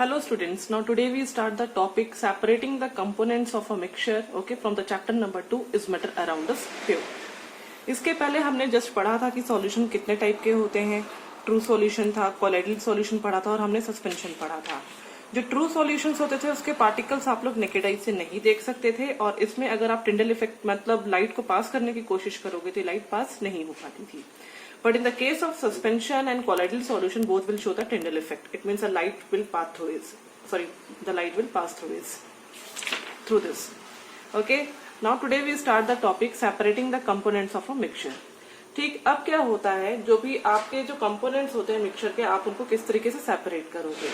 Hello students, now today we start the topic separating the components of a mixture, okay, from the chapter number 2 is matter around the sphere. इसके पहले हमने just पढ़ा था कि solution कितने type के होते हैं, ट्रू सॉल्यूशन था, कोलाइडल सॉल्यूशन पढ़ा था और हमने सस्पेंशन पढ़ा था। जो ट्रू सॉल्यूशंस होते थे उसके पार्टिकल्स आप लोग नेकेड आई से नहीं देख सकते थे और इसमें अगर आप टिंडल इफेक्ट मतलब लाइट को पास करने की कोशिश करोगे तो लाइट पास नहीं हो पाती थी। But in the case of suspension and colloidal solution, both will show the Tyndall effect. It means the light will pass through it. The light will pass through this. Okay. Now today we start the topic separating the components of a mixture. ठीक, अब क्या होता है, जो भी आपके जो components होते हैं मिक्सचर के, आप उनको किस तरीके से सेपरेट करोगे।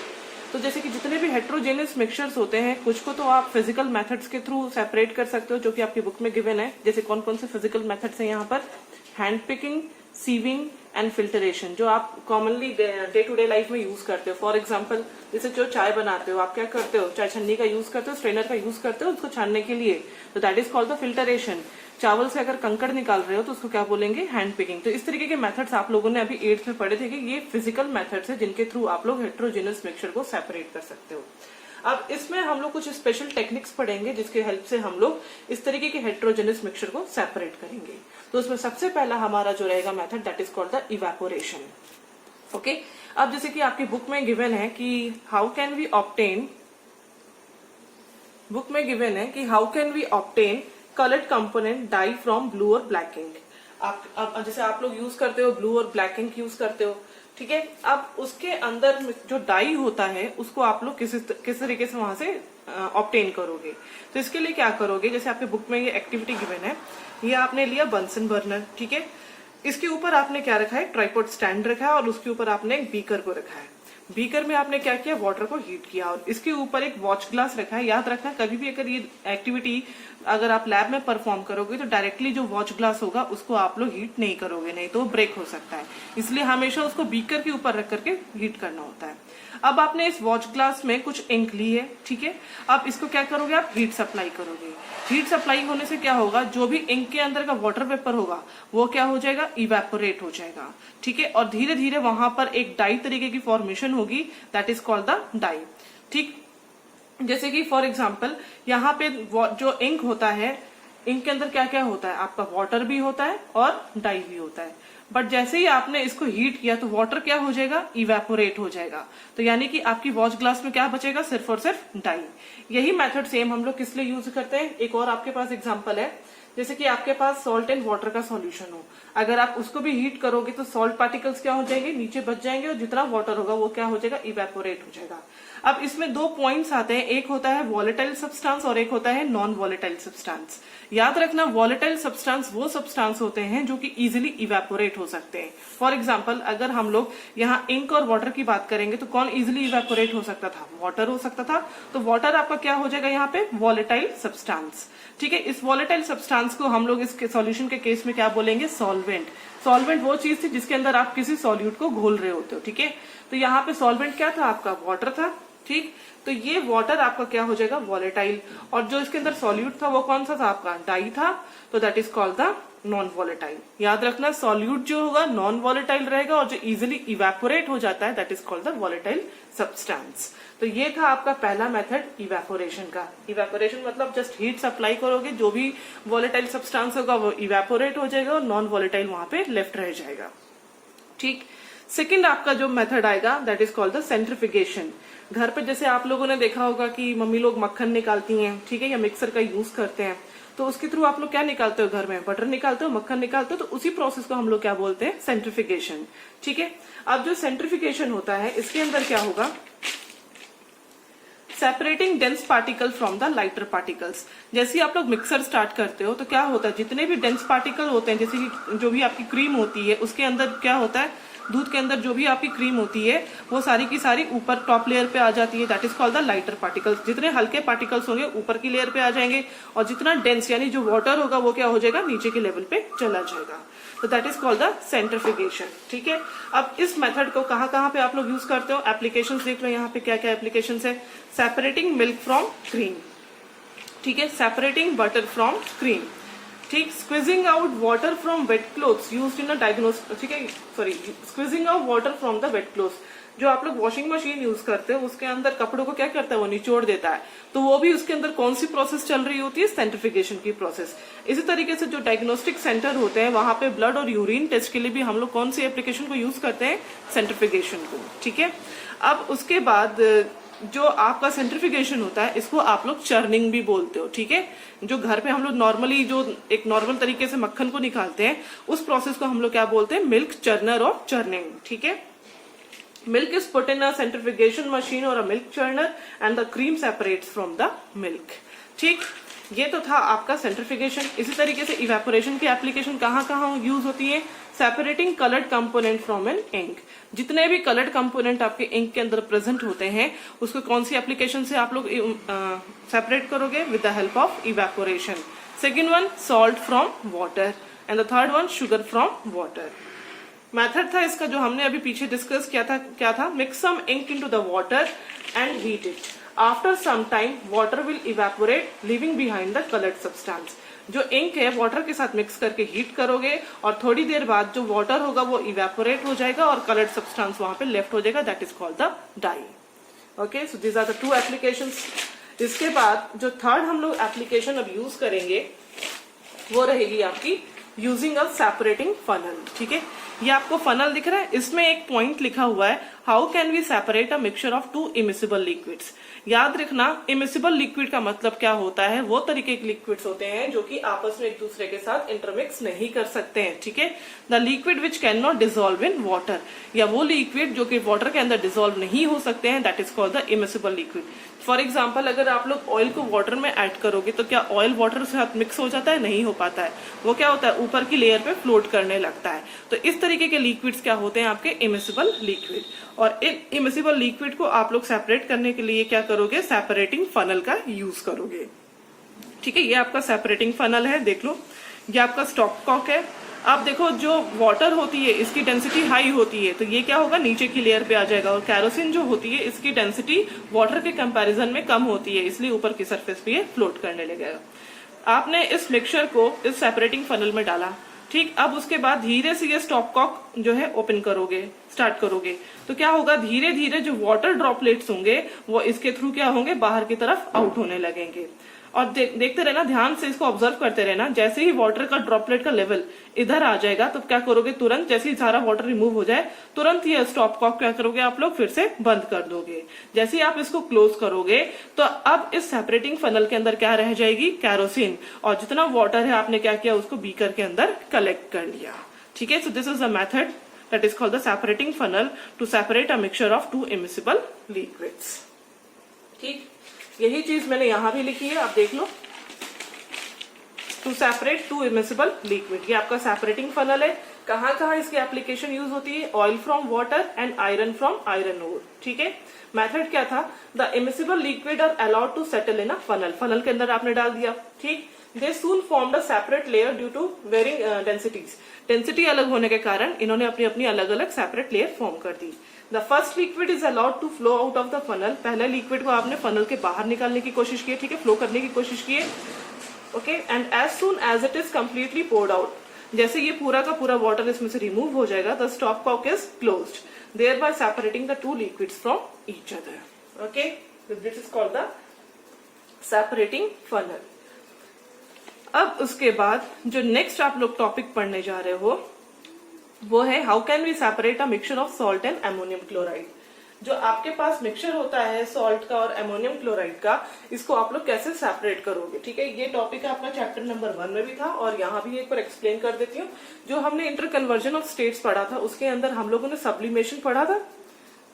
तो जैसे कि जितने भी हेट्रोजेनियस मिक्सचर्स होते हैं, कुछ को तो आप फिजिकल मेथड्स के थ्रू सेपरेट कर सकते हो, जो कि आपकी बुक में गिवन है। जैसे कौन कौन से फिजिकल मेथड्स हैं यहाँ पर, hand picking, sieving and filtration, जो आप commonly day to day life में यूज करते हो। फॉर एग्जांपल, जैसे जो चाय बनाते हो, आप क्या करते हो, चाय छन्नी का यूज करते हो, स्ट्रेनर का यूज करते हो उसको छानने के लिए, तो that is called the filtration. चावल से अगर कंकड़ निकाल रहे हो तो उसको क्या बोलेंगे, हैंड पिकिंग। तो इस तरीके के मेथड्स आप लोगों ने अभी 8th में पढ़े थे कि ये फिजिकल मेथड्स है जिनके थ्रू आप लोग हेट्रोजेनस मिक्सचर को सेपरेट कर सकते हो। अब इसमें हम लोग कुछ स्पेशल टेक्निक्स पढ़ेंगे जिसके हेल्प से हम लोग इस तरीके के हेट्रोजेनस मिक्सचर को सेपरेट करेंगे। तो उसमें सबसे पहला हमारा जो रहेगा method, that is called the evaporation. Okay, अब जैसे कि आपकी बुक में गिवन है कि how can we obtain coloured component dye from blue और ब्लैक इंक। अब जैसे आप लोग यूज करते हो ब्लू और ब्लैक इंक यूज करते हो, ठीक है। अब उसके अंदर जो डाई होता है उसको आप लोग किस तरीके से वहां से ऑब्टेन करोगे। तो इसके लिए क्या करोगे, जैसे आपके बुक में ये एक्टिविटी गिवन है, ये आपने लिया बंसन बर्नर, ठीक है। इसके ऊपर आपने क्या रखा है, ट्राइपॉड स्टैंड रखा है और उसके ऊपर आपने एक बीकर को रखा है। बीकर में आपने क्या किया, वाटर को हीट किया और इसके ऊपर एक वॉच ग्लास रखा है। याद रखना, कभी भी अगर ये एक्टिविटी अगर आप लैब में परफॉर्म करोगे तो डायरेक्टली जो वॉच ग्लास होगा उसको आप लोग हीट नहीं करोगे, नहीं तो ब्रेक हो सकता है। इसलिए हमेशा उसको बीकर के ऊपर रख करके हीट करना होता है। अब आपने इस वॉच ग्लास में कुछ इंक ली है, ठीक है। अब इसको क्या करोगे, आप हीट सप्लाई करोगे। हीट सप्लाई होने से क्या होगा, जो भी इंक के अंदर का वाटर वेपर होगा वो क्या हो जाएगा, इवेपोरेट हो जाएगा, ठीक है। और धीरे धीरे वहां पर एक डाई तरीके की फॉर्मेशन होगी, that is called the dye, ठीक। जैसे कि फॉर एग्जाम्पल यहाँ पे जो इंक होता है, इंक के अंदर क्या क्या होता है, आपका वाटर भी होता है और डाई भी होता है। बट जैसे ही आपने इसको हीट किया तो वाटर क्या हो जाएगा, इवेपोरेट हो जाएगा। तो यानी कि आपकी वॉच ग्लास में क्या बचेगा, सिर्फ और सिर्फ डाई। यही मेथड सेम हम लोग किस लिए यूज करते हैं। एक और आपके पास एग्जांपल है, जैसे कि आपके पास सॉल्ट एंड वाटर का सॉल्यूशन हो, अगर आप उसको भी हीट करोगे तो सॉल्ट पार्टिकल्स क्या हो जाएंगे, नीचे बच जाएंगे और जितना वाटर होगा वो क्या हो जाएगा, इवेपोरेट हो जाएगा। अब इसमें दो पॉइंट्स आते हैं, एक होता है वॉलेटाइल सब्सटेंस और एक होता है नॉन वॉलेटाइल सब्सटेंस। याद रखना, वॉलेटाइल सब्सटेंस वो सब्सटेंस होते हैं जो कि इजीली इवेपोरेट हो सकते हैं। फॉर एग्जांपल, अगर हम लोग यहाँ इंक और वाटर की बात करेंगे तो कौन इजीली इवेपोरेट हो सकता था, वाटर हो सकता था। तो वाटर आपका क्या हो जाएगा यहाँ पे, वॉलेटाइल सब्सटेंस, ठीक है। इस वॉलेटाइल सब्सटेंस को हम लोग इस सॉल्यूशन के केस में क्या बोलेंगे, सॉल्वेंट। सॉल्वेंट वो चीज थी जिसके अंदर आप किसी सॉल्यूट को घोल रहे होते हो, ठीक है। तो यहाँ पे सॉल्वेंट क्या था, आपका वाटर था, ठीक। तो ये वाटर आपका क्या हो जाएगा, वॉलेटाइल, और जो इसके अंदर सॉल्यूट था वो कौन सा था, आपका डाई था। तो that is called the non volatile. याद रखना, सॉल्यूट जो होगा नॉन वॉलेटाइल रहेगा और जो इजिली इवेपोरेट हो जाता है that is called the volatile substance. तो ये था आपका पहला मेथड इवेपोरेशन का। इवेपोरेशन मतलब जस्ट हीट सप्लाई करोगे, जो भी वॉलेटाइल सब्सटेंस होगा वो इवेपोरेट हो जाएगा और नॉन वॉलेटाइल वहां पे लेफ्ट रह जाएगा, ठीक। सेकेंड आपका जो मेथड आएगा दैट इज कॉल्ड द सेंट्रिफिकेशन। घर पे जैसे आप लोगों ने देखा होगा कि मम्मी लोग मक्खन निकालती हैं, ठीक है, या मिक्सर का यूज करते हैं, तो उसके थ्रू आप लोग क्या निकालते हो, घर में बटर निकालते हो, मक्खन निकालते हो। तो उसी प्रोसेस को हम लोग क्या बोलते हैं, सेंट्रिफिकेशन, ठीक है। अब जो सेंट्रिफिकेशन होता है इसके अंदर क्या होगा, separating dense particle from the lighter particles. जैसे आप लोग मिक्सर स्टार्ट करते हो तो क्या होता है, जितने भी डेंस पार्टिकल होते हैं, जैसे कि जो भी आपकी क्रीम होती है उसके अंदर क्या होता है, दूध के अंदर जो भी आपकी क्रीम होती है वो सारी की सारी ऊपर टॉप लेयर पे आ जाती है, that is called the lighter particles. जितने हल्के पार्टिकल्स होंगे ऊपर की लेयर पे आ जाएंगे और जितना डेंस यानी जो वाटर होगा वो क्या हो जाएगा, नीचे के लेवल पे चला जाएगा। तो दैट इज कॉल्ड द सेंट्रिफिकेशन, ठीक है। अब इस मेथड को कहाँ पे आप लोग यूज करते हो, एप्लीकेशंस देख लो यहाँ पे क्या क्या एप्लीकेशंस है। सेपरेटिंग मिल्क फ्रॉम क्रीम, ठीक है, सेपरेटिंग बटर फ्रॉम क्रीम, ठीक। Squeezing out water from wet clothes used in a diagnosis, ठीक है, sorry, squeezing out water from the wet clothes. जो आप लोग वॉशिंग मशीन यूज करते हो उसके अंदर कपड़ों को क्या करता है, वो निचोड़ देता है, तो वो भी उसके अंदर कौन सी प्रोसेस चल रही होती है, सेंट्रिफिकेशन की प्रोसेस। इसी तरीके से जो डायग्नोस्टिक सेंटर होते हैं वहां पे ब्लड और यूरिन टेस्ट के लिए भी हम लोग कौन सी एप्लीकेशन को यूज करते हैं, सेंट्रिफिकेशन को। ठीक है, अब उसके बाद जो आपका सेंट्रिफिकेशन होता है इसको आप लोग चर्निंग भी बोलते हो। ठीक है, जो घर पे हम लोग नॉर्मली जो एक नॉर्मल तरीके से मक्खन को निकालते हैं उस प्रोसेस को हम लोग क्या बोलते हैं, मिल्क चर्नर और चर्निंग। ठीक है, milk is put in a centrification machine और a milk churner and the cream separates from the milk. ठीक, ये तो था आपका सेंट्रिफिकेशन। इसी तरीके से इवेपोरेशन की एप्लीकेशन कहाँ कहाँ यूज होती है, separating coloured component from an ink. जितने भी कलर्ड कंपोनेंट आपके इंक के अंदर प्रेजेंट होते हैं उसको कौन सी एप्लीकेशन से आप लोग सेपरेट करोगे, with the help of evaporation. Second one, salt from water and the third one, sugar from water. Method था इसका जो हमने अभी पीछे डिस्कस किया था, क्या था, mix some ink into the water and heat it. After some time water will evaporate leaving behind the coloured substance. जो इंक है वाटर के साथ मिक्स करके हीट करोगे और थोड़ी देर बाद जो वाटर होगा वो इवेपोरेट हो जाएगा और कलर्ड सब्सटेंस वहां पे लेफ्ट हो जाएगा, that is called the dye. Okay, so these are the two applications. इसके बाद जो थर्ड हम लोग एप्लीकेशन अब यूज करेंगे वो रहेगी आपकी यूजिंग अ सेपरेटिंग फनल। ठीक है, ये आपको फनल दिख रहा है, इसमें एक पॉइंट लिखा हुआ है, how can we separate a mixture of two immiscible liquids. याद रखना, इमिसिबल लिक्विड का मतलब क्या होता है, वो तरीके के लिक्विड्स होते हैं जो कि आपस में एक दूसरे के साथ इंटरमिक्स नहीं कर सकते हैं। ठीक है, the liquid which can not dissolve in water, या वो लिक्विड जो कि वाटर के अंदर डिसॉल्व नहीं हो सकते हैं, that is called the immiscible liquid. For example, अगर आप लोग ऑयल को वाटर में ऐड करोगे तो क्या ऑयल वाटर के साथ मिक्स हो जाता है, नहीं हो पाता है, वो क्या होता है, ऊपर की लेयर पे फ्लोट करने लगता है। तो इस तरीके के लिक्विड्स क्या होते हैं, आपके इमिसिबल लिक्विड। और इन इमिसिबल लिक्विड को आप लोग सेपरेट करने के लिए क्या करोगे, सेपरेटिंग फनल का यूज करोगे। ठीक है, ये आपका सेपरेटिंग फनल है, देख लो, ये आपका स्टॉप कॉक है। आप देखो, जो वाटर होती है इसकी डेंसिटी हाई होती है तो ये क्या होगा, नीचे की लेयर पे आ जाएगा, और कैरोसिन जो होती है इसकी डेंसिटी वाटर के कंपैरिजन में कम होती है, इसलिए ऊपर की सरफेस पे ये फ्लोट करने लगेगा। आपने इस मिक्सचर को इस सेपरेटिंग फनल में डाला, ठीक, अब उसके बाद धीरे से ये स्टॉप कॉक जो है ओपन करोगे, स्टार्ट करोगे, तो क्या होगा, धीरे धीरे जो वाटर ड्रॉपलेट्स होंगे वो इसके थ्रू क्या होंगे, बाहर की तरफ आउट होने लगेंगे। और देखते रहना, ध्यान से इसको ऑब्जर्व करते रहना। जैसे ही वाटर का ड्रॉपलेट का लेवल इधर आ जाएगा तो क्या करोगे, तुरंत जैसे ही सारा वाटर रिमूव हो जाए तुरंत ये स्टॉप कॉक क्या करोगे, आप लोग फिर से बंद कर दोगे। जैसे ही आप इसको क्लोज करोगे तो अब इस सेपरेटिंग फनल के अंदर क्या रह जाएगी, कैरोसिन, और जितना वाटर है आपने क्या किया, उसको बीकर के अंदर कलेक्ट कर लिया। ठीक है, so this is the method that is called the separating funnel to separate a mixture of two immiscible liquids. ठीक, यही चीज मैंने यहां भी लिखी है, आप देख लो, to separate two immiscible liquid. ये आपका सेपरेटिंग फनल है। कहाँ कहाँ इसकी एप्लीकेशन यूज होती है, oil from water and iron from iron ore. ठीक है, मेथड क्या था, the immiscible liquid are allowed to settle in a funnel, funnel के अंदर आपने डाल दिया। ठीक, they soon formed a separate layer due to varying densities, density अलग होने के कारण इन्होंने अपनी अपनी अलग अलग सेपरेट लेयर फॉर्म कर दी। The first liquid is allowed to flow out of the funnel, पहले लिक्विड को आपने फनल के बाहर निकालने की कोशिश की है, ठीक है, फ्लो करने की कोशिश की है। Okay, and as soon as it is completely poured out, जैसे ये पूरा का पूरा वाटर इसमें से रिमूव हो जाएगा, the stop cock is closed, thereby separating the two liquids from each other. Okay, this is called the separating funnel. अब उसके बाद जो नेक्स्ट आप लोग टॉपिक पढ़ने जा रहे हो वो है how can we separate a mixture of salt and ammonium chloride. जो आपके पास मिक्सचर होता है सॉल्ट का और अमोनियम क्लोराइड का, इसको आप लोग कैसे सेपरेट करोगे। ठीक है, ये टॉपिक आपका चैप्टर नंबर 1 में भी था और यहाँ भी एक बार एक्सप्लेन कर देती हूँ। जो हमने इंटर कन्वर्जन ऑफ स्टेट्स पढ़ा था उसके अंदर हम लोगों ने सब्लिमेशन पढ़ा था।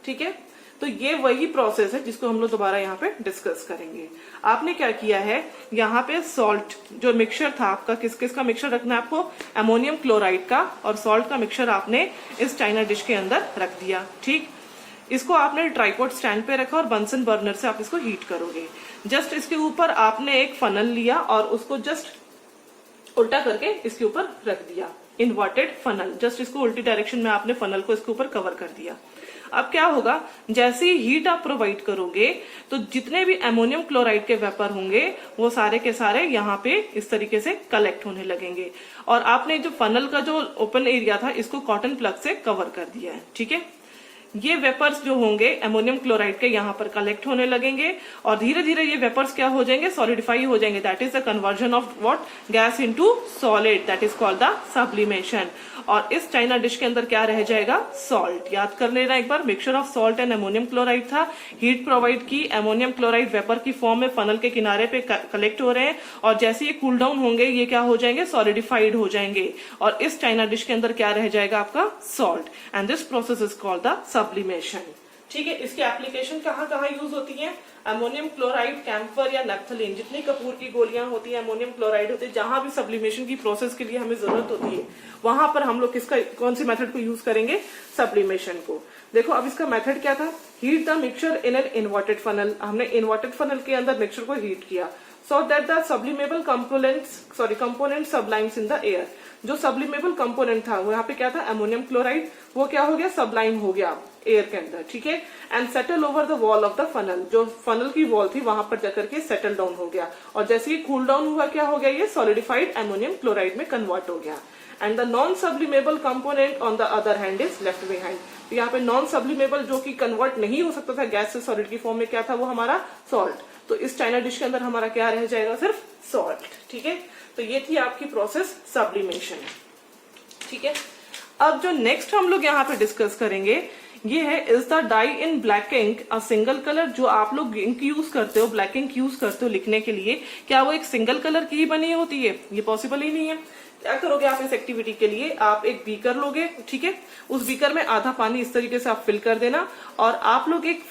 ठीक है, तो ये वही प्रोसेस है जिसको हम लोग दोबारा यहाँ पे डिस्कस करेंगे। आपने क्या किया है, यहाँ पे सॉल्ट जो मिक्सचर था आपका, किस किस का मिक्सचर रखना है आपको, अमोनियम क्लोराइड का और सॉल्ट का मिक्सचर आपने इस चाइना डिश के अंदर रख दिया। ठीक, इसको आपने ट्राइपॉड स्टैंड पे रखा और बंसन बर्नर से आप इसको हीट करोगे। जस्ट इसके ऊपर आपने एक फनल लिया और उसको जस्ट उल्टा करके इसके ऊपर रख दिया, इन्वर्टेड फनल, जस्ट इसको उल्टी डायरेक्शन में आपने फनल को इसके ऊपर कवर कर दिया। अब क्या होगा, जैसे ही हीट आप प्रोवाइड करोगे तो जितने भी अमोनियम क्लोराइड के वेपर होंगे वो सारे के सारे यहाँ पे इस तरीके से कलेक्ट होने लगेंगे और आपने जो फनल का जो ओपन एरिया था इसको कॉटन प्लग से कवर कर दिया है। ठीक है, ये वेपर्स जो होंगे अमोनियम क्लोराइड के यहाँ पर कलेक्ट होने लगेंगे और धीरे धीरे ये वेपर्स क्या हो जाएंगे, सॉलिडिफाई हो जाएंगे। That is the conversion of what, gas into solid, that is called the sublimation. और इस चाइना डिश के अंदर क्या रह जाएगा, सॉल्ट। याद कर लेना एक बार, mixture of salt and ammonium chloride था। हीट प्रोवाइड की, अमोनियम क्लोराइड वेपर की फॉर्म में फनल के किनारे पे कलेक्ट हो रहे हैं और जैसे ये कूल डाउन होंगे ये क्या हो जाएंगे, सॉलिडिफाइड हो जाएंगे और इस चाइना डिश के अंदर क्या रह जाएगा आपका, salt. And this process is called the sublimation. ठीक है, इसकी एप्लीकेशन कहाँ कहाँ यूज होती है, अमोनियम क्लोराइड, कैम्फर या नैप्थलीन, जितनी कपूर की गोलियां होती है, अमोनियम क्लोराइड होते हैं, जहां भी सब्लिमेशन की प्रोसेस के लिए हमें जरूरत होती है वहां पर हम लोग किसका, कौन सी मेथड को यूज करेंगे, सब्लिमेशन को। देखो अब इसका मेथड क्या था, heat the mixture in an inverted funnel. हमने इन्वर्टेड फनल के अंदर मिक्सचर को हीट किया so that the sublimable component sublimes in the air। जो सब्लिमेबल कंपोनेंट था वो यहाँ पे क्या था, अमोनियम क्लोराइड, वो क्या हो गया, सब्लाइम हो गया एयर के अंदर। ठीक है, and settle over the wall of the funnel, जो फनल की वॉल थी वहां पर जाकर के सेटल डाउन हो गया और जैसे ही कूल डाउन हुआ क्या हो गया, ये सॉलिडिफाइड अमोनियम क्लोराइड में कन्वर्ट हो गया। And the non sublimable component on the other hand is left behind. तो यहाँ पे नॉन सब्लिमेबल जो कि कन्वर्ट नहीं हो सकता था गैस से सॉलिड की फॉर्म में, क्या था वो हमारा सॉल्ट। तो इस चाइना डिश के अंदर हमारा क्या रह जाएगा, सिर्फ सॉल्ट। ठीक है, तो ये थी आपकी प्रोसेस सब्लिमेशन। ठीक है, अब जो नेक्स्ट हम लोग यहाँ पे डिस्कस करेंगे ये है, is the dye in black ink a single colour. जो आप लोग इंक यूज करते हो, ब्लैक इंक यूज करते हो लिखने के लिए, क्या वो एक सिंगल कलर की ही बनी होती है, ये पॉसिबल ही नहीं है। क्या करोगे आप इस एक्टिविटी के लिए, आप एक बीकर लोगे, ठीक है, उस बीकर में आधा पानी इस तरीके से आप फिल कर देना और आप लोग एक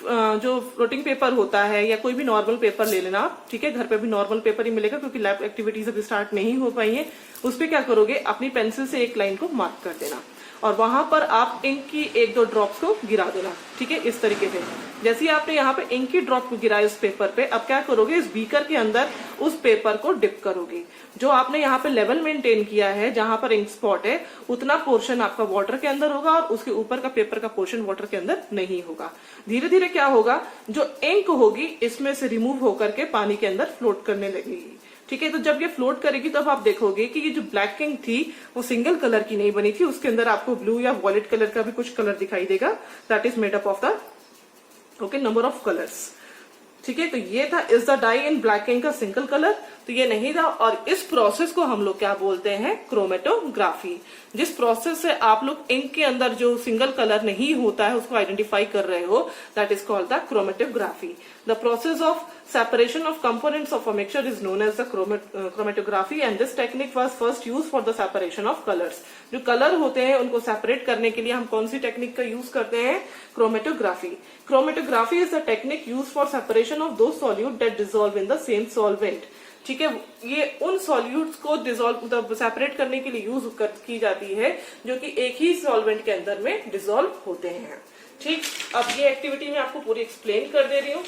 जो फ्लोटिंग पेपर होता है या कोई भी नॉर्मल पेपर ले लेना आप। ठीक है, घर पे भी नॉर्मल पेपर ही मिलेगा क्योंकि लैब एक्टिविटीज अभी स्टार्ट नहीं हो पाई है। उस पर क्या करोगे, अपनी पेंसिल से एक लाइन को मार्क कर देना और वहां पर आप इंक की एक दो ड्रॉप्स को गिरा देना। ठीक है, इस तरीके से जैसे ही आपने यहाँ पे इंक की ड्रॉप को गिराया इस पेपर पे, अब क्या करोगे, इस बीकर के अंदर उस पेपर को डिप करोगे। जो आपने यहाँ पे लेवल मेंटेन किया है, जहां पर इंक स्पॉट है, उतना पोर्शन आपका वाटर के अंदर होगा और उसके ऊपर का पेपर का पोर्शन वाटर के अंदर नहीं होगा। धीरे धीरे क्या होगा, जो इंक होगी इसमें से रिमूव होकर के पानी के अंदर फ्लोट करने लगेगी। ठीक है, तो जब ये फ्लोट करेगी तब आप देखोगे कि ये जो ब्लैक इंक थी वो सिंगल कलर की नहीं बनी थी, उसके अंदर आपको ब्लू या वॉयलेट कलर का भी कुछ कलर दिखाई देगा। That is made up of the number of colours. ठीक है, तो ये था, is the dye in black ink का सिंगल कलर, तो ये नहीं था। और इस प्रोसेस को हम लोग क्या बोलते हैं, क्रोमेटोग्राफी। जिस प्रोसेस से आप लोग इंक के अंदर जो सिंगल कलर नहीं होता है उसको आइडेंटिफाई कर रहे हो, that is called the chromatography. The process of separation of components of a mixture is known as the chromatography and this technique was first used for the separation of colors। जो colour होते हैं उनको separate करने के लिए हम कौन सी technique का यूज करते हैं, chromatography. Chromatography is the technique use for separation of those solute that dissolve in the same solvent. ठीक है, ये उन सॉल्यूट्स को डिसॉल्व सेपरेट करने के लिए यूज की जाती है जो कि एक ही सॉल्वेंट के अंदर में डिसॉल्व होते हैं। ठीक, अब ये एक्टिविटी मैं आपको पूरी एक्सप्लेन कर दे रही हूँ।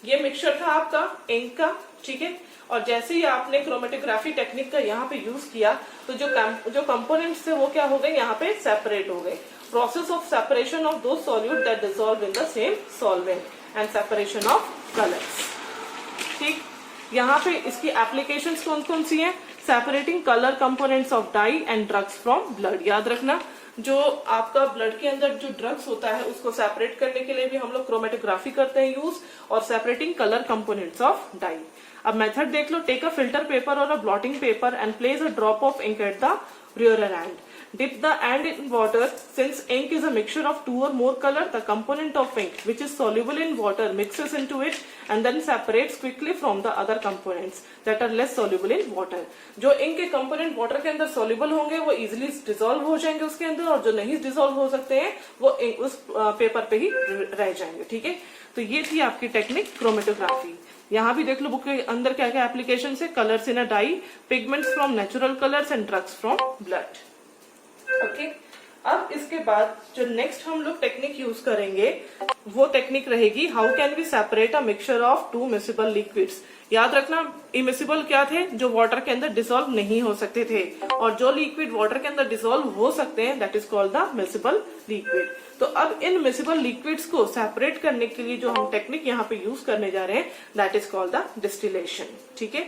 ये मिक्सचर था आपका इंक का, ठीक है, और जैसे ही आपने क्रोमेटोग्राफी टेक्निक का यहाँ पे यूज किया तो जो कंपोनेंट्स थे वो क्या हो गए, यहाँ पे सेपरेट हो गए। प्रोसेस ऑफ सेपरेशन ऑफ दो solute that dissolve in the same solvent and separation of colours. ठीक, यहाँ पे इसकी एप्लीकेशंस कौन कौन सी हैं, separating colour components of dye and drugs from blood. याद रखना, जो आपका ब्लड के अंदर जो ड्रग्स होता है उसको सेपरेट करने के लिए भी हम लोग क्रोमेटोग्राफी करते हैं यूज, और separating colour components of dye. अब मेथड देख लो, टेक अ फिल्टर पेपर और a blotting paper and place a drop of ink at the rear end. Dip the end in water. Since ink is a mixture of two or more color, the component of ink which is soluble in water mixes into it and then separates quickly from the other components that are less soluble in water. जो ink के component water के अंदर soluble होंगे वो easily dissolve हो जाएंगे उसके अंदर, और जो नहीं dissolve हो सकते हैं वो उस पेपर पे ही रह जाएंगे। ठीक है, तो ये थी आपकी टेक्निक क्रोमेटोग्राफी। यहाँ भी देख लो बुक के अंदर क्या क्या एप्लीकेशन है, colours in a dye, pigments from natural colours and drugs from blood. Okay, अब इसके बाद जो नेक्स्ट हम लोग टेक्निक यूज करेंगे वो टेक्निक रहेगी, how can we separate a mixture of two miscible liquids. याद रखना, इमिसिबल क्या थे, जो वाटर के अंदर डिसॉल्व नहीं हो सकते थे, और जो लिक्विड वाटर के अंदर डिसॉल्व हो सकते हैं that is called the miscible liquid. तो अब इन मिसिबल लिक्विड्स को सेपरेट करने के लिए जो हम टेक्निक यहाँ पे यूज करने जा रहे हैं that is called the distillation. ठीक है,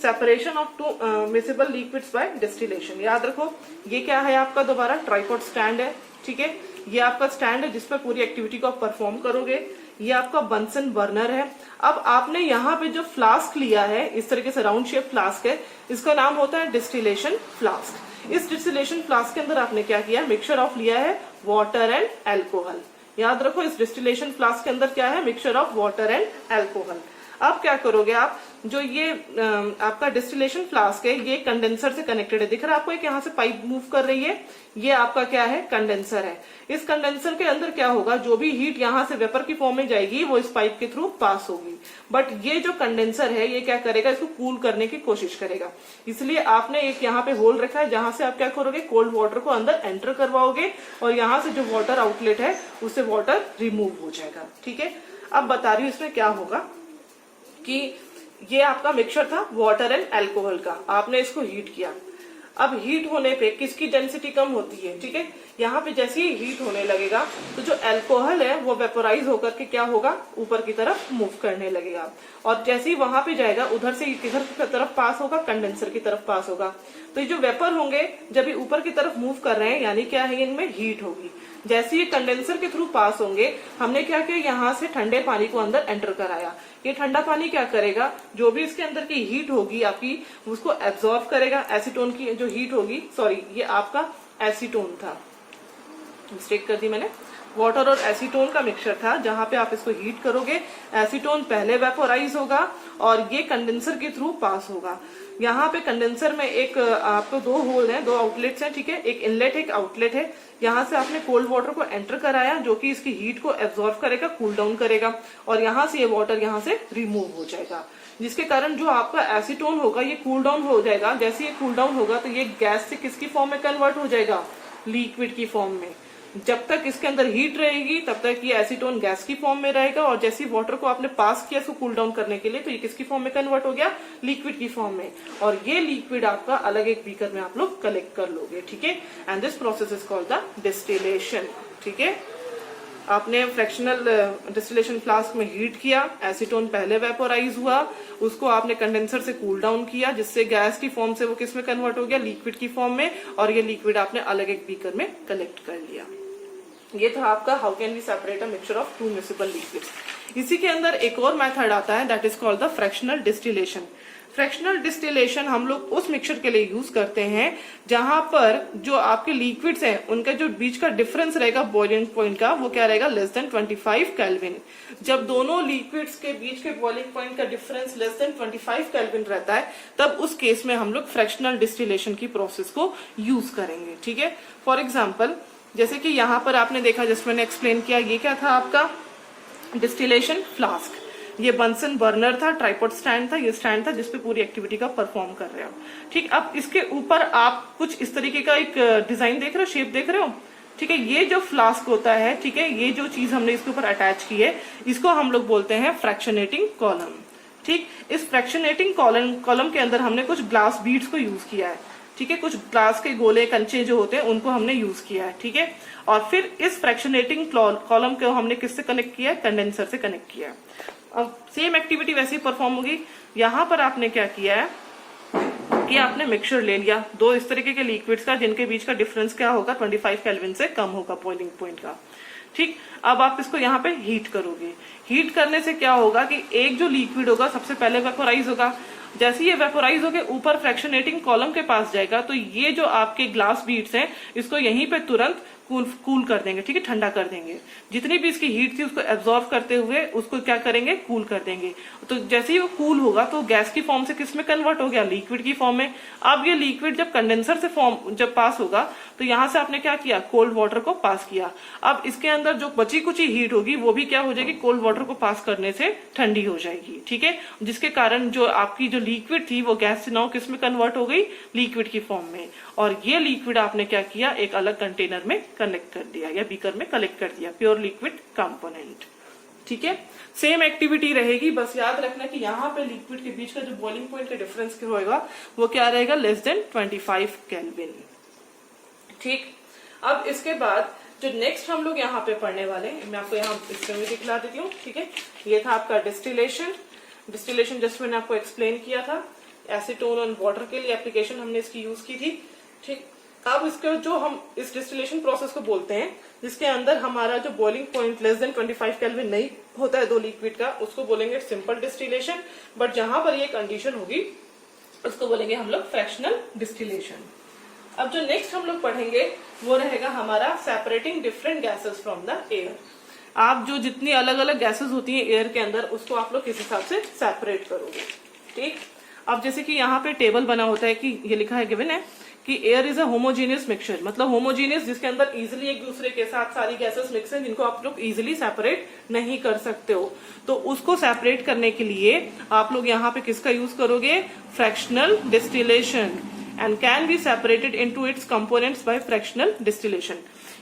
separation of two miscible liquids by distillation. याद रखो, ये क्या है आपका, दोबारा ट्राइपॉड स्टैंड है। ठीक है, ये आपका स्टैंड है जिस पर पूरी एक्टिविटी को आप परफॉर्म करोगे। ये आपका बंसन बर्नर है। अब आपने यहाँ पे जो फ्लास्क लिया है, इस तरीके से राउंड शेप फ्लास्क है, इसका नाम होता है डिस्टिलेशन फ्लास्क। इस डिस्टिलेशन फ्लास्क के अंदर आपने क्या किया, मिक्सचर ऑफ लिया है वाटर एंड अल्कोहल। याद रखो इस डिस्टिलेशन फ्लास्क के अंदर क्या है, mixture of water and alcohol. अब क्या करोगे आप, जो ये आपका डिस्टिलेशन फ्लास्क है ये कंडेंसर से कनेक्टेड है। दिख रहा है आपको एक यहाँ से पाइप मूव कर रही है, ये आपका क्या है, कंडेंसर है। इस कंडेंसर के अंदर क्या होगा, जो भी हीट यहाँ से वेपर की फॉर्म में जाएगी वो इस पाइप के थ्रू पास होगी। बट ये जो कंडेंसर है ये क्या करेगा, इसको कूल करने की कोशिश करेगा। इसलिए आपने एक यहाँ पे होल रखा है जहां से आप क्या करोगे, कोल्ड वाटर को अंदर एंटर करवाओगे और यहाँ से जो वाटर आउटलेट है उससे वाटर रिमूव हो जाएगा। ठीक है, अब बता रही हूँ इसमें क्या होगा कि ये आपका मिक्सचर था वाटर एंड अल्कोहल का, आपने इसको हीट किया। अब हीट होने पे किसकी डेंसिटी कम होती है, ठीक है, यहाँ पे जैसे ही हीट होने लगेगा तो जो अल्कोहल है वो वेपोराइज होकर के क्या होगा, ऊपर की तरफ मूव करने लगेगा। और जैसे ही वहां पे जाएगा उधर से किधर की तरफ पास होगा, कंडेंसर की तरफ पास होगा। तो ये जो वेपर होंगे जब ये ऊपर की तरफ मूव कर रहे हैं यानी क्या है, इनमें हीट होगी। जैसे ये कंडेंसर के थ्रू पास होंगे, हमने क्या किया, यहाँ से ठंडे पानी को अंदर एंटर कराया। ये ठंडा पानी क्या करेगा, जो भी इसके अंदर की हीट होगी आपकी उसको एब्जॉर्ब करेगा। एसीटोन की जो हीट होगी, सॉरी ये आपका एसीटोन था, मिस्टेक कर दी मैंने, वाटर और एसीटोन का मिक्सचर था। जहां पे आप इसको हीट करोगे एसीटोन पहले वेपोराइज होगा और ये कंडेंसर के थ्रू पास होगा। यहाँ पे कंडेंसर में एक आपको दो होल हैं, दो आउटलेट्स हैं, ठीक है, एक इनलेट एक आउटलेट है। यहाँ से आपने कोल्ड वाटर को एंटर कराया जो कि इसकी हीट को एब्जॉर्ब करेगा, कूल डाउन करेगा और यहाँ से ये वाटर यहाँ से रिमूव हो जाएगा, जिसके कारण जो आपका एसीटोन होगा ये कूल डाउन हो जाएगा। जैसे ये कूल डाउन होगा तो ये गैस से किसकी फॉर्म में कन्वर्ट हो जाएगा, लिक्विड की फॉर्म में। जब तक इसके अंदर हीट रहेगी तब तक ये एसीटोन गैस की फॉर्म में रहेगा और जैसे ही वाटर को आपने पास किया इसको कूल डाउन करने के लिए तो ये किसकी फॉर्म में कन्वर्ट हो गया, लिक्विड की फॉर्म में। और ये लिक्विड आपका अलग एक बीकर में आप लोग कलेक्ट कर लोगे। ठीक है, and this process is called the distillation. ठीक है, आपने फ्रैक्शनल डिस्टिलेशन फ्लास्क में हीट किया, एसीटोन पहले वेपोराइज हुआ, उसको आपने कंडेंसर से कूल डाउन किया जिससे गैस की फॉर्म से वो किस में कन्वर्ट हो गया, लिक्विड की फॉर्म में, और ये लिक्विड आपने अलग एक बीकर में कलेक्ट कर लिया। ये था आपका how can we separate a mixture of two miscible liquids. इसी के अंदर एक और मेथड आता है that is called the fractional distillation. Fractional distillation हम लोग उस मिक्सचर के लिए यूज करते हैं जहां पर जो आपके लिक्विड्स हैं उनका जो बीच का डिफरेंस रहेगा बॉइलिंग पॉइंट का, वो क्या रहेगा, लेस देन 25 केल्विन। जब दोनों लिक्विड्स के बीच के बॉइलिंग पॉइंट का डिफरेंस लेस देन 25 केल्विन रहता है तब उस केस में हम लोग फ्रैक्शनल डिस्टिलेशन की प्रोसेस को यूज करेंगे। ठीक है, फॉर एग्जाम्पल जैसे कि यहाँ पर आपने देखा, जस्ट मैंने एक्सप्लेन किया, ये क्या था आपका डिस्टिलेशन फ्लास्क, ये बंसन बर्नर था, ट्राइपॉड स्टैंड था, ये स्टैंड था जिसपे पूरी एक्टिविटी का परफॉर्म कर रहे हो। ठीक, अब इसके ऊपर आप कुछ इस तरीके का एक डिजाइन देख रहे हो, शेप देख रहे हो। ठीक है, ये जो फ्लास्क होता है, ठीक है, ये जो चीज हमने इसके ऊपर अटैच की है इसको हम लोग बोलते हैं फ्रैक्शनेटिंग कॉलम। ठीक, इस फ्रैक्शनेटिंग कॉलम के अंदर हमने कुछ ग्लास बीड्स को यूज किया है। ठीक है, कुछ ग्लास के गोले कंचे जो होते हैं उनको हमने यूज किया है। ठीक है, और फिर इस फ्रैक्शनेटिंग कॉलम को हमने किससे कनेक्ट किया है, कंडेंसर से कनेक्ट किया है। अब सेम एक्टिविटी वैसे ही परफॉर्म होगी। यहाँ पर आपने क्या किया है कि आपने मिक्सचर ले लिया दो इस तरीके के लिक्विड्स का जिनके बीच का डिफरेंस क्या होगा, 25 केल्विन से कम होगा बॉइलिंग पॉइंट का। ठीक, अब आप इसको यहाँ पे हीट करोगे। हीट करने से क्या होगा कि एक जो लिक्विड होगा सबसे पहले वेपोराइज होगा। जैसे ये वेपोराइज होके ऊपर फ्रैक्शनेटिंग कॉलम के पास जाएगा तो ये जो आपके ग्लास बीड्स हैं इसको यहीं पे तुरंत कूल कर देंगे। ठीक है, ठंडा कर देंगे। जितनी भी इसकी हीट थी उसको एब्जॉर्ब करते हुए उसको क्या करेंगे, कूल कर देंगे। तो जैसे ही वो कूल होगा तो गैस की फॉर्म से किस में कन्वर्ट हो गया, लिक्विड की फॉर्म में। अब ये लिक्विड जब कंडेंसर से फॉर्म जब पास होगा तो यहाँ से आपने क्या किया, कोल्ड वाटर को पास किया। अब इसके अंदर जो बची कुची हीट होगी वो भी क्या हो जाएगी, कोल्ड वाटर को पास करने से ठंडी हो जाएगी। ठीक है, जिसके कारण जो आपकी जो लिक्विड थी वो गैस से नाउ किस में कन्वर्ट हो गई, लिक्विड की फॉर्म में। और ये लिक्विड आपने क्या किया, एक अलग कंटेनर में कनेक्ट कर दिया या बीकर में कलेक्ट कर दिया, प्योर लिक्विड कंपोनेंट। ठीक है, सेम एक्टिविटी रहेगी, बस याद रखना कि यहाँ पे लिक्विड के बीच का जो बॉइलिंग पॉइंट का डिफरेंस होगा वो क्या रहेगा, लेस देन 25 केल्विन। ठीक, अब इसके बाद जो नेक्स्ट हम लोग यहाँ पे पढ़ने वाले हैं, मैं आपको यहाँ इसमें भी दिखला देती हूँ। ठीक है, ये था आपका डिस्टिलेशन। डिस्टिलेशन जस्ट मैंने आपको एक्सप्लेन किया था, एसीटोन और वाटर के लिए एप्लीकेशन हमने इसकी यूज की थी। ठीक, अब इसके जो हम इस डिस्टिलेशन प्रोसेस को बोलते हैं, जिसके अंदर हमारा जो boiling point less than 25 kelvin नहीं होता है दो लिक्विड का, उसको बोलेंगे सिंपल डिस्टिलेशन। बट जहां पर ये कंडीशन होगी उसको बोलेंगे हम लोग फ्रैक्शनल डिस्टिलेशन। अब जो नेक्स्ट हम लोग पढ़ेंगे वो रहेगा हमारा separating different gases from the air. आप जो जितनी अलग अलग गैसेस होती हैं एयर के अंदर, उसको आप लोग किस हिसाब से सेपरेट करोगे। ठीक, अब जैसे कि यहाँ पे टेबल बना होता है कि ये लिखा है गिवन है कि air is a homogeneous mixture, मतलब होमोजीनियस जिसके अंदर इजिली एक दूसरे के साथ सारी गैसेस मिक्स हैं, जिनको आप लोग इजिली सेपरेट नहीं कर सकते हो। तो उसको सेपरेट करने के लिए आप लोग यहाँ पे किसका यूज करोगे, fractional distillation, and can be separated into its components by fractional distillation.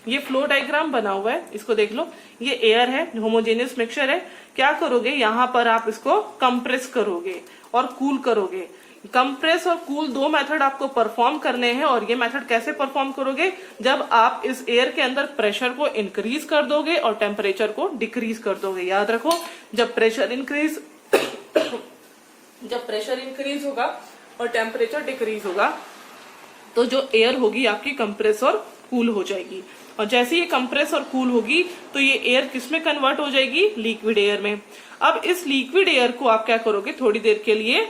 ये फ्लो डायग्राम बना हुआ है, इसको देख लो। ये एयर है, होमोजेनियस मिक्सचर है। क्या करोगे, यहाँ पर आप इसको कंप्रेस करोगे और कूल करोगे। कंप्रेस और कूल दो मेथड आपको परफॉर्म करने हैं। और ये मेथड कैसे परफॉर्म करोगे, जब आप इस एयर के अंदर प्रेशर को इंक्रीज कर दोगे और टेम्परेचर को डिक्रीज कर दोगे। याद रखो, जब प्रेशर इंक्रीज होगा और टेम्परेचर डिक्रीज होगा तो जो एयर होगी आपकी कंप्रेस और कूल हो जाएगी। और जैसे ये कंप्रेस और कूल होगी तो ये एयर किस में कन्वर्ट हो जाएगी, लिक्विड एयर में। अब इस लिक्विड एयर को आप क्या करोगे, थोड़ी देर के लिए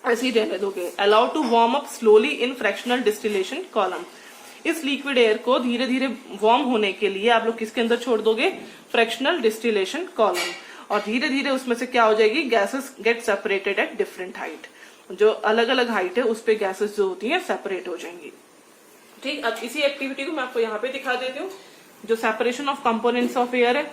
ऐसे ही रहने दोगे। Allow to warm up slowly in fractional distillation column. इस लिक्विड एयर को धीरे धीरे वार्म होने के लिए आप लोग किसके अंदर छोड़ दोगे, फ्रैक्शनल डिस्टिलेशन कॉलम। और धीरे धीरे उसमें से क्या हो जाएगी, gases get separated at different height. जो अलग अलग हाइट है उस पे गैसेस जो होती है सेपरेट हो जाएंगी। ठीक, अब इसी एक्टिविटी को मैं आपको यहाँ पे दिखा देती हूँ, जो separation of components of air है।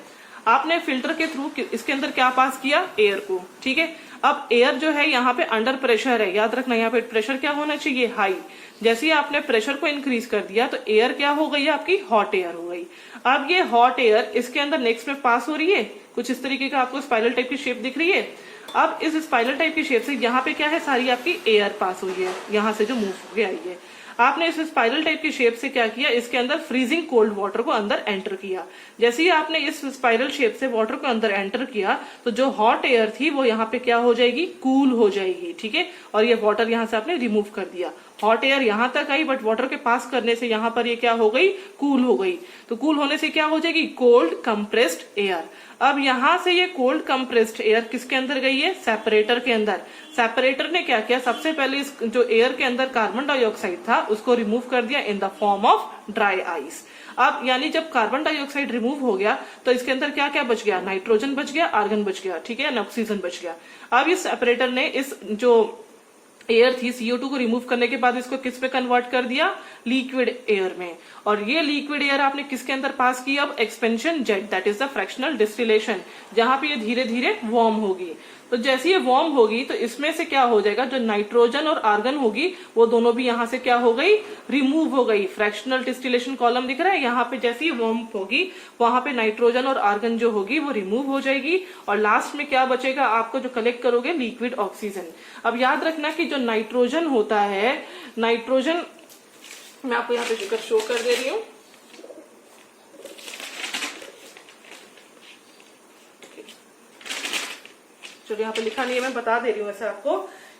आपने फिल्टर के थ्रू इसके अंदर क्या पास किया, एयर को। ठीक है, अब एयर जो है यहाँ पे अंडर प्रेशर है। याद रखना, यहाँ पे प्रेशर क्या होना चाहिए, हाई। जैसे ही आपने प्रेशर को इंक्रीज कर दिया तो एयर क्या हो गई, आपकी हॉट एयर हो गई। अब ये हॉट एयर इसके अंदर नेक्स्ट में पास हो रही है, कुछ इस तरीके का आपको स्पाइरल टाइप की शेप दिख रही है। अब इस स्पाइरल टाइप की शेप से यहाँ पे क्या है, सारी आपकी एयर पास हुई है, यहाँ से जो मूव होके आई है। आपने इस स्पाइरल टाइप की शेप से क्या किया, इसके अंदर फ्रीजिंग कोल्ड वाटर को अंदर एंटर किया। जैसे ही आपने इस स्पाइरल शेप से वाटर को अंदर एंटर किया तो जो हॉट एयर थी वो यहाँ पे क्या हो जाएगी, कूल हो जाएगी। ठीक है, और ये वाटर यहाँ से आपने रिमूव कर दिया। हॉट एयर यहाँ तक आई बट वाटर के पास करने से यहाँ पर ये क्या हो गई, कूल हो गई। तो कूल होने से क्या हो जाएगी, कोल्ड कंप्रेस्ड एयर। अब यहाँ से ये कोल्ड कंप्रेस्ड एयर किसके अंदर गई है, सेपरेटर के अंदर। सेपरेटर ने क्या किया, सबसे पहले इस जो एयर के अंदर कार्बन डाइऑक्साइड था उसको रिमूव कर दिया इन the form of dry ice. अब यानी जब कार्बन डाइऑक्साइड रिमूव हो गया तो इसके अंदर क्या क्या बच गया, नाइट्रोजन बच गया, आर्गन बच गया, ठीक है, ऑक्सीजन बच गया। अब इस सेपरेटर ने इस जो एयर थी CO2 को रिमूव करने के बाद इसको किस पे कन्वर्ट कर दिया, लिक्विड एयर में। और ये लिक्विड एयर आपने किसके अंदर पास की, अब expansion jet, that is the fractional distillation, जहां पे ये धीरे धीरे वार्म होगी। तो जैसे ये वार्म होगी तो इसमें से क्या हो जाएगा, जो नाइट्रोजन और आर्गन होगी वो दोनों भी यहाँ से क्या हो गई, रिमूव हो गई। फ्रैक्शनल डिस्टिलेशन कॉलम दिख रहा है, यहाँ पे जैसे ही वार्म होगी वहां पे नाइट्रोजन और आर्गन जो होगी वो रिमूव हो जाएगी। और लास्ट में क्या बचेगा, आपको जो कलेक्ट करोगे, लिक्विड ऑक्सीजन। अब याद रखना कि जो नाइट्रोजन होता है, नाइट्रोजन मैं आपको यहाँ पे फिगर शो कर दे रही हूँ। चलो यहाँ पे लिखा नहीं है, मैं बता दे रही हूँ ऐसे आपको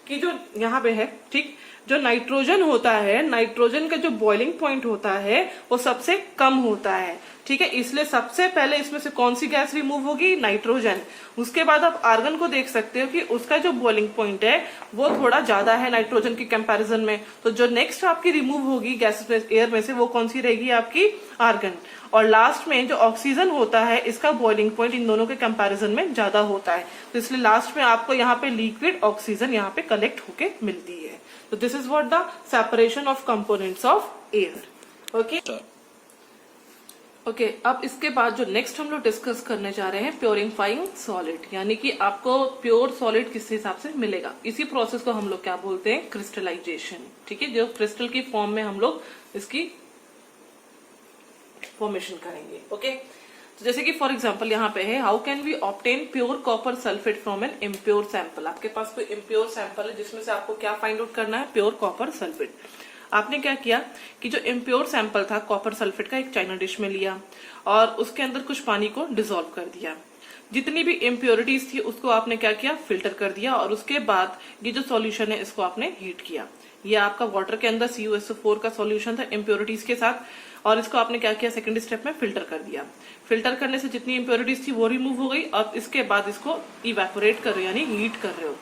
कि जो यहाँ पे है, ठीक, जो नाइट्रोजन होता है, नाइट्रोजन का जो बॉइलिंग पॉइंट होता है वो सबसे कम होता है। ठीक है, इसलिए सबसे पहले इसमें से कौन सी गैस रिमूव होगी, नाइट्रोजन। उसके बाद आप आर्गन को देख सकते हो कि उसका जो बॉइलिंग पॉइंट है वो थोड़ा ज्यादा है नाइट्रोजन की कंपैरिजन में। तो जो नेक्स्ट आपकी रिमूव होगी गैस एयर में से वो कौन सी रहेगी, आपकी आर्गन। और लास्ट में जो ऑक्सीजन होता है इसका बॉइलिंग पॉइंट इन दोनों के कंपैरिजन में ज्यादा होता है। तो इसलिए लास्ट में आपको यहाँ पे लिक्विड ऑक्सीजन यहाँ पे कलेक्ट होके मिलती है। तो this is what the separation of components of air. Okay okay, अब इसके बाद जो नेक्स्ट हम लोग डिस्कस करने जा रहे हैं, प्योरीफाइंग सॉलिड, यानी कि आपको प्योर सॉलिड किस हिसाब से मिलेगा। इसी प्रोसेस को हम लोग क्या बोलते हैं, क्रिस्टलाइजेशन। ठीक है, जो क्रिस्टल की फॉर्म में हम लोग इसकी फॉर्मेशन करेंगे। ओके, तो जैसे कि फॉर एग्जांपल यहाँ पे है, how can we obtain pure copper sulphate from an impure sample. आपके पास कोई इम्प्योर सैंपल है जिसमें से आपको क्या फाइंड आउट करना है, प्योर कॉपर सल्फेट। आपने क्या किया कि जो इम्प्योर सैंपल था कॉपर सल्फेट का, एक चाइना डिश में लिया और उसके अंदर कुछ पानी को डिसॉल्व कर दिया। जितनी भी इम्प्योरिटीज थी उसको आपने क्या किया, फिल्टर कर दिया। और उसके बाद ये जो सॉल्यूशन है इसको आपने हीट किया। ये आपका वाटर के अंदर CuSO4 का सॉल्यूशन था इम्प्योरिटीज के साथ, और इसको आपने क्या किया, सेकंड स्टेप में फिल्टर कर दिया। फिल्टर करने से जितनी इम्प्योरिटीज थी वो रिमूव हो गई। अब इसके बाद इसको इवेपोरेट कर रहे हो, यानी हीट कर रहे हो।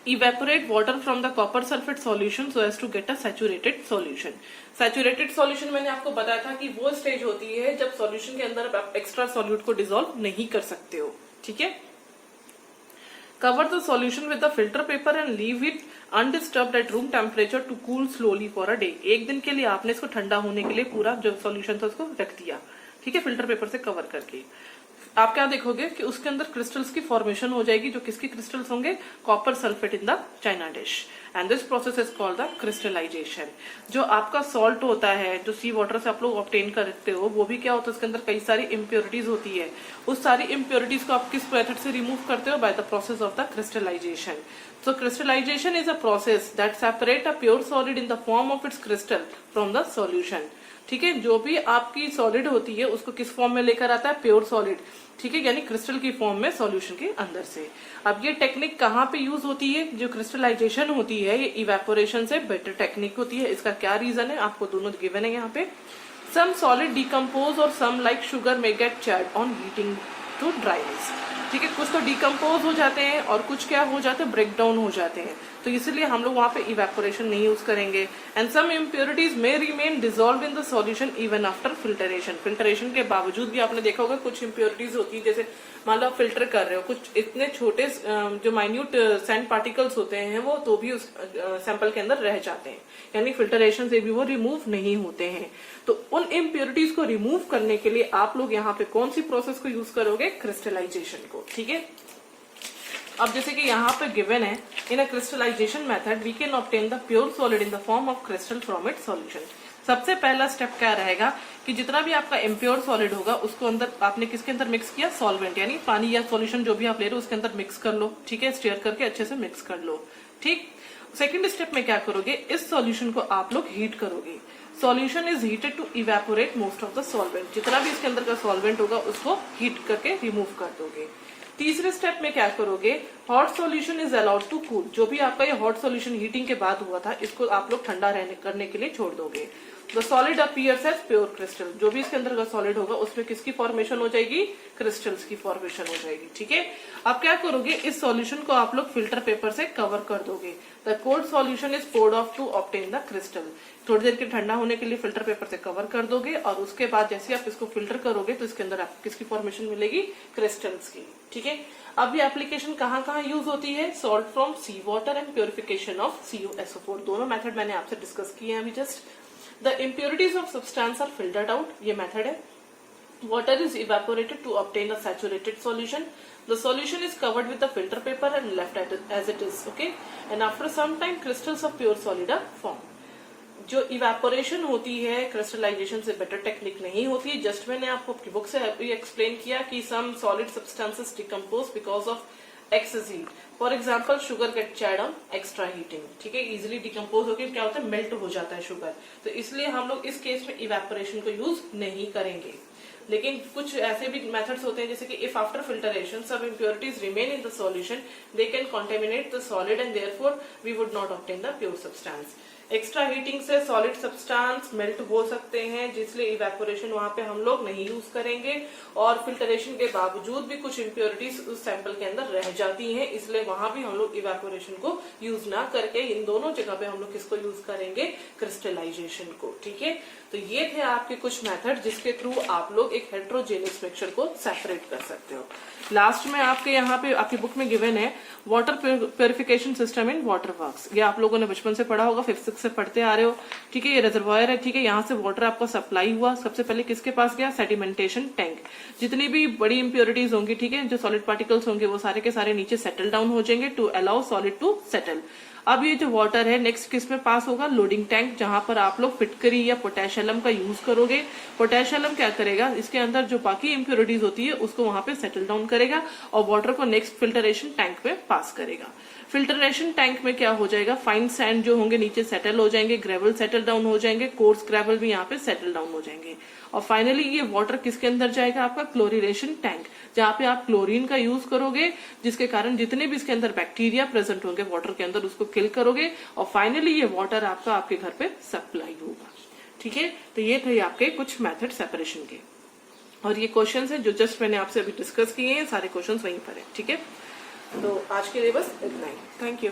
Evaporate water from the copper sulfate solution so as to get a saturated solution. Saturated solution मैंने आपको बताया था कि वो स्टेज होती है जब सॉल्यूशन के अंदर आप एक्स्ट्रा सॉल्यूट को डिसॉल्व नहीं कर सकते हो, ठीक है। Cover the solution with the filter paper and leave it undisturbed at room temperature to cool slowly for a day. एक दिन के लिए आपने इसको ठंडा होने के लिए पूरा जो सॉल्यूशन था उसको रख दिया, ठीक है, फिल्टर पेपर से कवर करके। आप क्या देखोगे कि उसके अंदर क्रिस्टल्स की फॉर्मेशन हो जाएगी, जो किसके क्रिस्टल्स होंगे, copper sulphate in the china dish, and this process is called the crystallization. जो आपका सॉल्ट होता है, जो सी वाटर से आप लोग ऑब्टेन करते हो, वो भी क्या होता है, उसके अंदर कई सारी इम्प्योरिटीज होती है। उस सारी इम्प्योरिटीज को आप किस मेथड से रिमूव करते हो, by the process of the crystallization. So crystallization is a process that separate a pure solid in the form of its crystal from the solution. ठीक है, जो भी आपकी सॉलिड होती है उसको किस फॉर्म में लेकर आता है, प्योर सॉलिड, ठीक है, यानी क्रिस्टल की फॉर्म में सॉल्यूशन के अंदर से। अब ये टेक्निक कहाँ पे यूज होती है, जो क्रिस्टलाइजेशन होती है ये इवेपोरेशन से बेटर टेक्निक होती है। इसका क्या रीजन है, आपको दोनों गिवन है यहाँ पे। सम सॉलिड डिकम्पोज और some like sugar may get charred on heating to dryness, ठीक है, कुछ तो डिकम्पोज हो जाते हैं और कुछ क्या हो जाते हैं, ब्रेक डाउन हो जाते हैं, तो इसलिए हम लोग वहां पे इवेपोरेशन नहीं यूज करेंगे। And some impurities may remain dissolve in the solution even after filtration. Filtration के बावजूद भी आपने देखा होगा कुछ इम्प्योरिटीज होती है, जैसे मान लो आप फिल्टर कर रहे हो, कुछ इतने छोटे जो माइन्यूट सैंड पार्टिकल्स होते हैं वो तो भी उस सैंपल के अंदर रह जाते हैं, यानी फिल्टरेशन से भी वो रिमूव नहीं होते हैं। तो उन इम्प्योरिटीज को रिमूव करने के लिए आप लोग यहाँ पे कौन सी प्रोसेस को यूज करोगे, क्रिस्टलाइजेशन को, ठीक है। अब जैसे कि यहाँ पे गिवन है, in a crystallization method we can obtain the pure solid in the form of crystal from it solution. सबसे पहला स्टेप क्या रहेगा कि जितना भी आपका इम्प्योर सॉलिड होगा उसको अंदर आपने किसके अंदर मिक्स किया, सॉल्वेंट, यानी पानी या सॉल्यूशन जो भी आप ले रहे हो उसके अंदर मिक्स कर लो, ठीक है, स्टीयर करके अच्छे से मिक्स कर लो, ठीक। सेकेंड स्टेप में क्या करोगे, इस सॉल्यूशन को आप लोग हीट करोगे। Solution is heated to evaporate most of the solvent, जितना भी इसके अंदर का सॉल्वेंट होगा उसको हीट करके रिमूव कर दोगे। तीसरे स्टेप में क्या करोगे, hot solution is allowed to cool. जो भी आपका ये हॉट सॉल्यूशन हीटिंग के बाद हुआ था इसको आप लोग ठंडा रहने करने के लिए छोड़ दोगे। The solid appears as pure crystal. जो भी इसके अंदर का सॉलिड होगा उसमें किसकी फॉर्मेशन हो जाएगी, क्रिस्टल्स की फॉर्मेशन हो जाएगी, ठीक है। अब क्या करोगे, इस सॉल्यूशन को आप लोग फिल्टर पेपर से कवर कर दोगे। The cold solution is poured off to obtain the crystal. थोड़ी देर के ठंडा होने के लिए फिल्टर पेपर से कवर कर दोगे और उसके बाद जैसे आप इसको फिल्टर करोगे तो इसके अंदर आपको किसकी फॉर्मेशन मिलेगी, क्रिस्टल्स की, ठीक है। अब ये एप्लीकेशन कहाँ कहाँ यूज होती है, salt from sea water and purification of CuSO4। दोनों मेथड मैंने आपसे डिस्कस किए हैं अभी just. The impurities of substance are filtered out, ये मेथड है। Water is evaporated to obtain a saturated solution. The solution is covered with the filter paper and left as it is, okay? And after some time, crystals of pure solid are formed. जो evaporation होती है crystallisation से better technique नहीं होती है। Just मैंने आपको अपनी बुक से एक्सप्लेन किया कि some solid substances decompose because of excess heat. For example sugar get charred on extra heating, ठीक है, इजिली डिकम्पोज होकर क्या होता है, मेल्ट हो जाता है शुगर। तो इसलिए हम लोग इस केस में इवेपोरेशन को यूज नहीं करेंगे। लेकिन कुछ ऐसे भी मेथड्स होते हैं जैसे कि if after filtration some impurities remain in the solution they can contaminate the solid and therefore we would not obtain the pure substance. Extra heating से सॉलिड सब्सटेंस मेल्ट हो सकते हैं, जिसलिए इवेपोरेशन वहां पे हम लोग नहीं यूज करेंगे। और फिल्टरेशन के बावजूद भी कुछ इम्प्योरिटीज उस सैंपल के अंदर रह जाती हैं, इसलिए वहां भी हम लोग इवेपोरेशन को यूज ना करके इन दोनों जगह पे हम लोग किसको यूज करेंगे, क्रिस्टलाइजेशन को, ठीक है। तो ये थे आपके कुछ मेथड जिसके थ्रू आप लोग एक हेट्रोजेनियस मिक्सचर को सेपरेट कर सकते हो। लास्ट में आपके यहाँ पे आपकी बुक में गिवन है water purification system in water works. ये आप लोगों ने बचपन से पढ़ा होगा, 5th 6th से पढ़ते आ रहे हो, ठीक है। ये रिजर्वायर है, ठीक है, यहाँ से वाटर आपका सप्लाई हुआ, सबसे पहले किसके पास गया, सेडिमेंटेशन टैंक। जितनी भी बड़ी इंप्योरिटीज होंगी, ठीक है, जो सॉलिड पार्टिकल्स होंगे वो सारे के सारे नीचे सेटल डाउन हो जाएंगे to allow solid to settle. अब ये जो वाटर है नेक्स्ट किस में पास होगा, लोडिंग टैंक, जहां पर आप लोग फिटकरी या पोटेशियम का यूज करोगे। पोटेशियम क्या करेगा, इस इसके अंदर जो बाकी इम्प्योरिटीज होती है उसको वहां पे सेटल डाउन करेगा और वाटर को नेक्स्ट फिल्टरेशन टैंक में पास करेगा। फिल्टरेशन टैंक में क्या हो जाएगा, फाइन सैंड जो होंगे नीचे सेटल हो जाएंगे, ग्रेवल सेटल डाउन हो जाएंगे, कोर्स ग्रेवल भी यहाँ पे सेटल डाउन हो जाएंगे। और फाइनली ये वाटर किसके अंदर जाएगा, आपका क्लोरिनेशन टैंक, जहाँ पे आप क्लोरीन का यूज करोगे, जिसके कारण जितने भी इसके अंदर बैक्टीरिया प्रेजेंट होंगे वाटर के अंदर उसको किल करोगे और फाइनली ये वाटर आपका आपके घर पे सप्लाई होगा। ठीक है, तो ये थे आपके कुछ मेथड सेपरेशन के, और ये क्वेश्चन है जो जस्ट मैंने आपसे अभी डिस्कस किए हैं, सारे क्वेश्चन वहीं पर है। ठीक है, तो आज के लिए बस इतना ही। Thank you.